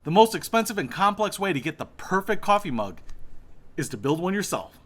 The most expensive and complex way to get the perfect coffee mug is to build one yourself.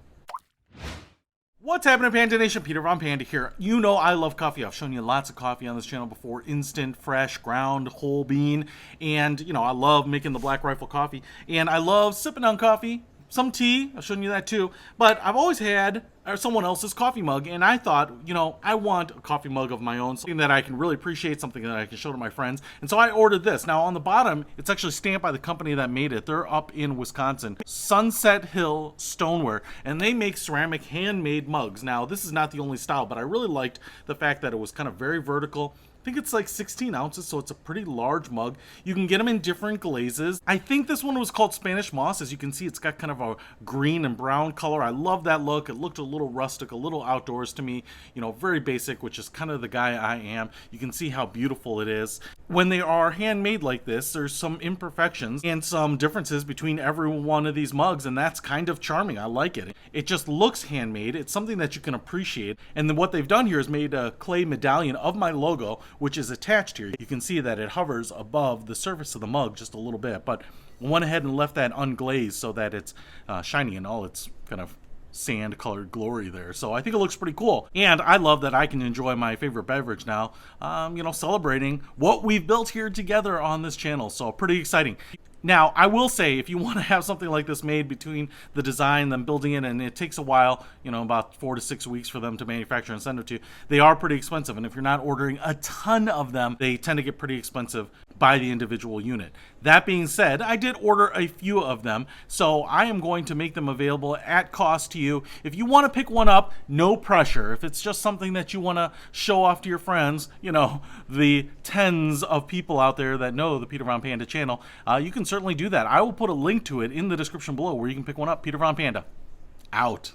What's happening, Panda Nation? Peter Von Panda here. You know I love coffee. I've shown you lots of coffee on this channel before. Instant, fresh, ground, whole bean. And, you know, I love making the Black Rifle coffee. And I love sipping on coffee. Some tea. I've shown you that too. But I've always had someone else's coffee mug. And I thought, you know, I want a coffee mug of my own. Something that I can really appreciate. Something that I can show to my friends. And so I ordered this. Now, on the bottom, it's actually stamped by the company that made it. They're up in Wisconsin. Sunset Hill Stoneware. And they make ceramic handmade mugs. Now, this is not the only style, but I really liked the fact that it was kind of very vertical. I think it's like 16 ounces, so it's a pretty large mug. You can get them in different glazes. I think this one was called Spanish Moss. As you can see, it's got kind of a green and brown color. I love that look. It looked a little rustic, a little outdoors to me. You know, very basic, which is kind of the guy I am. You can see how beautiful it is. When they are handmade like this, there's some imperfections and some differences between every one of these mugs, and that's kind of charming. I like it. It just looks handmade. It's something that you can appreciate. And then what they've done here is made a clay medallion of my logo, which is attached here. You can see that it hovers above the surface of the mug just a little bit, but I went ahead and left that unglazed so that it's shiny in all its kind of sand colored glory there. So I think it looks pretty cool. And I love that I can enjoy my favorite beverage now, you know, celebrating what we've built here together on this channel. So pretty exciting. Now, I will say, if you want to have something like this made between the design, them building it, and it takes a while, you know, about 4 to 6 weeks for them to manufacture and send it to you, they are pretty expensive. And if you're not ordering a ton of them, they tend to get pretty expensive by the individual unit. That being said, I did order a few of them, so I am going to make them available at cost to you. If you want to pick one up, no pressure. If it's just something that you want to show off to your friends, you know, the tens of people out there that know the Peter Von Panda channel, you can certainly do that. I will put a link to it in the description below where you can pick one up. Peter Von Panda, out.